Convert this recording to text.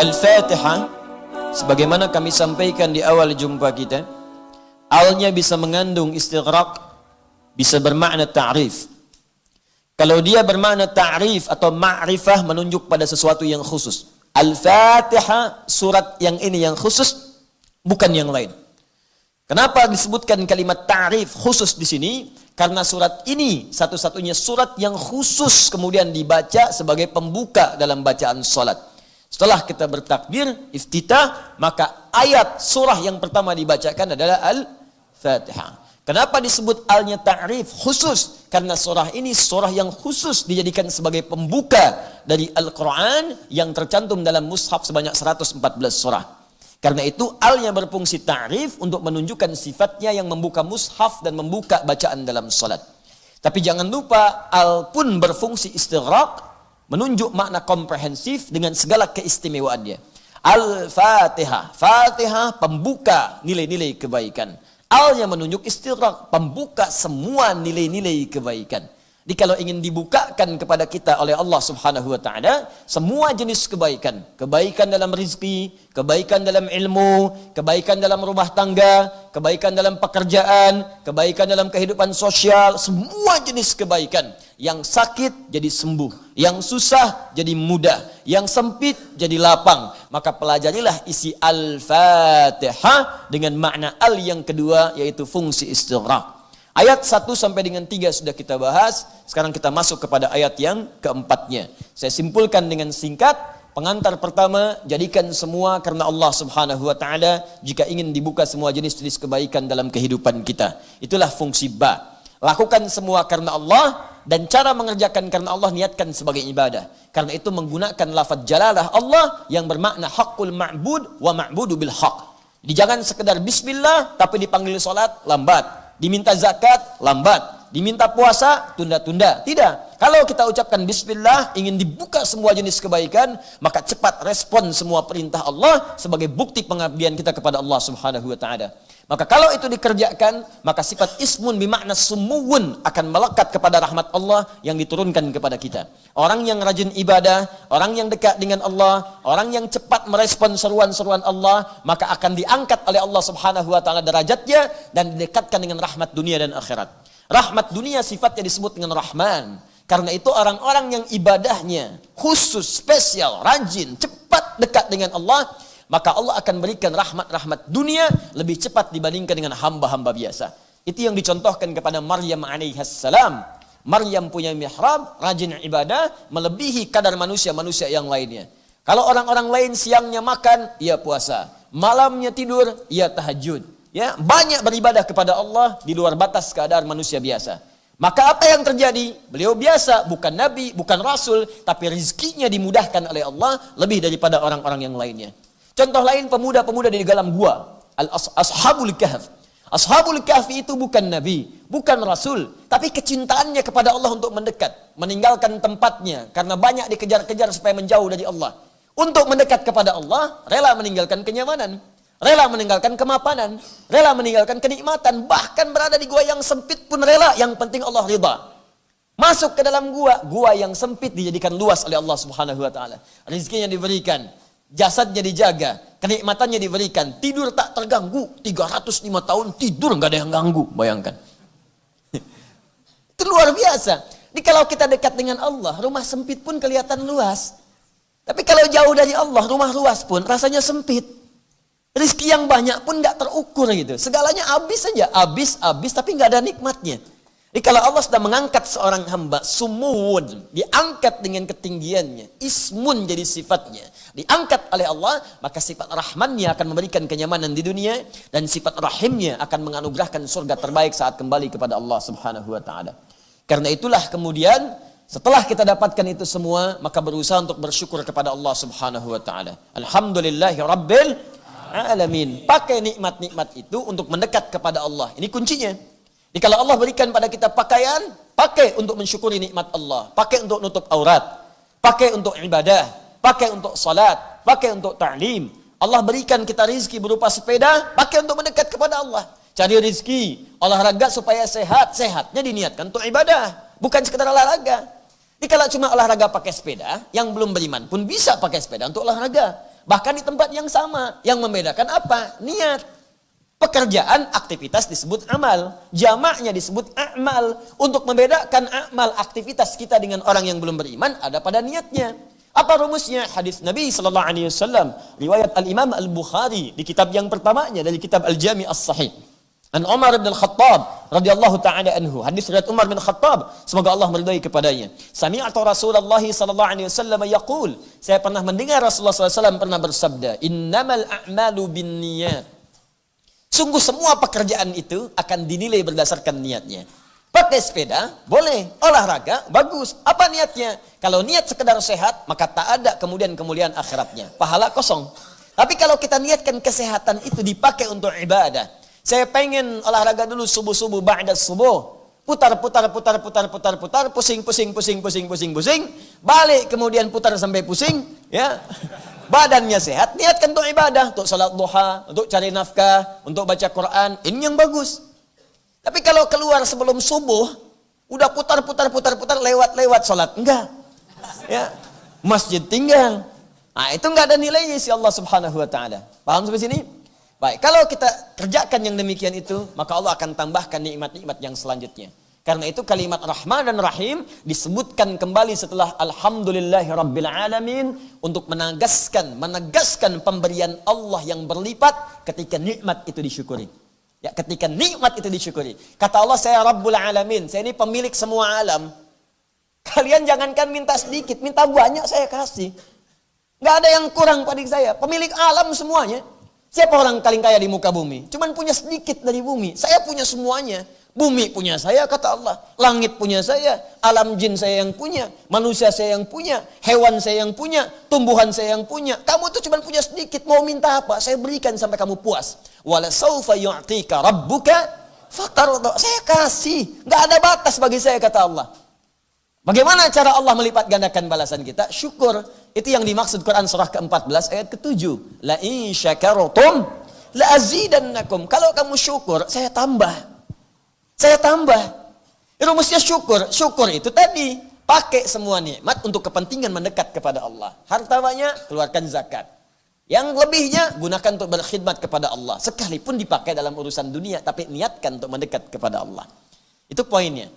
Al-Fatihah, sebagaimana kami sampaikan di awal jumpa kita, alnya bisa mengandung istighraq, bisa bermakna ta'rif. Kalau dia bermakna ta'rif atau ma'rifah, menunjuk pada sesuatu yang khusus. Al-Fatihah, surat yang ini yang khusus, bukan yang lain. Kenapa disebutkan kalimat ta'rif khusus di sini? Karena surat ini satu-satunya surat yang khusus kemudian dibaca sebagai pembuka dalam bacaan salat. Setelah kita bertakbir, iftitah, maka ayat surah yang pertama dibacakan adalah Al-Fatihah. Kenapa disebut alnya ta'rif khusus? Karena surah ini surah yang khusus dijadikan sebagai pembuka dari Al-Quran yang tercantum dalam mushaf sebanyak 114 surah. Karena itu alnya berfungsi ta'rif untuk menunjukkan sifatnya yang membuka mushaf dan membuka bacaan dalam salat. Tapi jangan lupa al pun berfungsi istighraq, menunjuk makna komprehensif dengan segala keistimewaannya. Al-Fatihah, Fatihah pembuka nilai-nilai kebaikan. Al yang menunjuk istighraq, pembuka semua nilai-nilai kebaikan. Jadi kalau ingin dibukakan kepada kita oleh Allah Subhanahu wa taala semua jenis kebaikan, kebaikan dalam rezeki, kebaikan dalam ilmu, kebaikan dalam rumah tangga, kebaikan dalam pekerjaan, kebaikan dalam kehidupan sosial, semua jenis kebaikan. Yang sakit jadi sembuh, yang susah jadi mudah, yang sempit jadi lapang. Maka pelajarilah isi Al-Fatihah dengan makna al yang kedua, yaitu fungsi istighraq. Ayat 1 sampai dengan 3 sudah kita bahas. Sekarang kita masuk kepada ayat yang keempatnya. Saya simpulkan dengan singkat. Pengantar pertama, jadikan semua karena Allah Subhanahu wa taala jika ingin dibuka semua jenis-jenis kebaikan dalam kehidupan kita. Itulah fungsi ba. Lakukan semua karena Allah, dan cara mengerjakan karena Allah niatkan sebagai ibadah. Karena itu menggunakan lafaz jalalah Allah yang bermakna haqqul ma'bud wa ma'budu bil haqq. Jadi jangan sekedar bismillah tapi dipanggil salat lambat. Diminta zakat, lambat. Diminta puasa, tunda-tunda. Tidak. Kalau kita ucapkan bismillah, ingin dibuka semua jenis kebaikan, maka cepat respon semua perintah Allah sebagai bukti pengabdian kita kepada Allah Subhanahu wa taala. Maka kalau itu dikerjakan, maka sifat ismun bimakna sumuwun akan melekat kepada rahmat Allah yang diturunkan kepada kita. Orang yang rajin ibadah, orang yang dekat dengan Allah, orang yang cepat merespon seruan-seruan Allah, maka akan diangkat oleh Allah Subhanahu wa taala derajatnya dan didekatkan dengan rahmat dunia dan akhirat. Rahmat dunia sifatnya disebut dengan Rahman. Karena itu orang-orang yang ibadahnya khusus, spesial, rajin, cepat dekat dengan Allah, maka Allah akan berikan rahmat-rahmat dunia lebih cepat dibandingkan dengan hamba-hamba biasa. Itu yang dicontohkan kepada Maryam alaihissalam. Maryam punya mihrab, rajin ibadah, melebihi kadar manusia-manusia yang lainnya. Kalau orang-orang lain siangnya makan, ia puasa. Malamnya tidur, ia tahajud. Ya, banyak beribadah kepada Allah di luar batas kadar manusia biasa. Maka apa yang terjadi? Beliau biasa, bukan nabi, bukan rasul, tapi rezekinya dimudahkan oleh Allah lebih daripada orang-orang yang lainnya. Contoh lain, pemuda-pemuda di dalam gua, Ashabul Kahf. Ashabul Kahfi itu bukan nabi, bukan rasul, tapi kecintaannya kepada Allah untuk mendekat, meninggalkan tempatnya karena banyak dikejar-kejar supaya menjauh dari Allah. Untuk mendekat kepada Allah, rela meninggalkan kenyamanan, rela meninggalkan kemapanan, rela meninggalkan kenikmatan, bahkan berada di gua yang sempit pun rela, yang penting Allah ridha. Masuk ke dalam gua yang sempit dijadikan luas oleh Allah Subhanahu wa taala. Rezekinya diberikan, jasadnya dijaga, kenikmatannya diberikan, tidur tak terganggu, 305 tahun tidur nggak ada yang ganggu, bayangkan. Itu luar biasa. Jadi kalau kita dekat dengan Allah, rumah sempit pun kelihatan luas. Tapi kalau jauh dari Allah, rumah luas pun rasanya sempit. Rizki yang banyak pun nggak terukur gitu. Segalanya habis saja, habis tapi nggak ada nikmatnya. Jadi kalau Allah sudah mengangkat seorang hamba, sumuwun, diangkat dengan ketinggiannya, ismun jadi sifatnya, diangkat oleh Allah, maka sifat rahmannya akan memberikan kenyamanan di dunia, dan sifat rahimnya akan menganugerahkan surga terbaik saat kembali kepada Allah Subhanahu wa taala. Karena itulah kemudian setelah kita dapatkan itu semua, maka berusaha untuk bersyukur kepada Allah Subhanahu wa taala. Alhamdulillahi rabbil alamin. Pakai nikmat-nikmat itu untuk mendekat kepada Allah. Ini kuncinya. Jadi kalau Allah berikan pada kita pakaian, pakai untuk mensyukuri nikmat Allah, pakai untuk nutup aurat, pakai untuk ibadah, pakai untuk salat, pakai untuk ta'lim. Allah berikan kita rizki berupa sepeda, pakai untuk mendekat kepada Allah. Cari rizki, olahraga supaya sehat, sehatnya diniatkan untuk ibadah, bukan sekedar olahraga. Jadi kalau cuma olahraga pakai sepeda, yang belum beriman pun bisa pakai sepeda untuk olahraga. Bahkan di tempat yang sama. Yang membedakan apa? Niat. Pekerjaan, aktivitas disebut amal. Jamaknya disebut a'mal. Untuk membedakan amal, aktivitas kita dengan orang yang belum beriman, ada pada niatnya. Apa rumusnya? Hadis Nabi SAW. Riwayat Al-Imam Al-Bukhari. Di kitab yang pertamanya, dari kitab Al-Jami' As-Sahih. An Umar bin Khattab radhiyallahu ta'ala anhu. Hadis riwayat Umar bin Khattab, semoga Allah meridai kepadanya. Sami'tu Rasulullah sallallahu alaihi wasallam yaqul, saya pernah mendengar Rasulullah SAW pernah bersabda, innamal a'malu binniyat. Sungguh semua pekerjaan itu akan dinilai berdasarkan niatnya. Pakai sepeda boleh, olahraga bagus. Apa niatnya? Kalau niat sekedar sehat, maka tak ada kemudian akhiratnya. Pahala kosong. Tapi kalau kita niatkan kesehatan itu dipakai untuk ibadah. Saya pengen olahraga dulu subuh-subuh, ba'da subuh. Putar, pusing. Balik kemudian putar sampai pusing, ya. Badannya sehat, niatkan untuk ibadah, untuk salat duha, untuk cari nafkah, untuk baca Quran. Ini yang bagus. Tapi kalau keluar sebelum subuh, udah putar, lewat salat. Enggak. Ya. Masjid tinggal. Nah, itu enggak ada nilainya si Allah Subhanahu wa taala. Paham sampai sini? Baik, kalau kita kerjakan yang demikian itu, maka Allah akan tambahkan nikmat-nikmat yang selanjutnya. Karena itu kalimat Rahman dan Rahim disebutkan kembali setelah Alhamdulillahi Rabbil Alamin untuk menegaskan pemberian Allah yang berlipat ketika nikmat itu disyukuri. Ya, ketika nikmat itu disyukuri. Kata Allah, saya Rabbul Alamin, saya ini pemilik semua alam. Kalian jangankan minta sedikit, minta banyak saya kasih. Nggak ada yang kurang pada saya, pemilik alam semuanya. Siapa orang paling kaya di muka bumi? Cuman punya sedikit dari bumi. Saya punya semuanya. Bumi punya saya, kata Allah. Langit punya saya. Alam jin saya yang punya. Manusia saya yang punya. Hewan saya yang punya. Tumbuhan saya yang punya. Kamu tuh cuman punya sedikit. Mau minta apa? Saya berikan sampai kamu puas. Wala sawfa yu'tika rabbuka fatarda. Saya kasih. Nggak ada batas bagi saya, kata Allah. Bagaimana cara Allah melipat gandakan balasan kita? Syukur. Itu yang dimaksud Quran surah ke-14 ayat ke-7. La in syakartum la azidannakum. Kalau kamu syukur, saya tambah. Saya tambah. Rumusnya syukur. Syukur itu tadi, pakai semua nikmat untuk kepentingan mendekat kepada Allah. Harta banyak, keluarkan zakat. Yang lebihnya gunakan untuk berkhidmat kepada Allah. Sekalipun dipakai dalam urusan dunia, tapi niatkan untuk mendekat kepada Allah. Itu poinnya.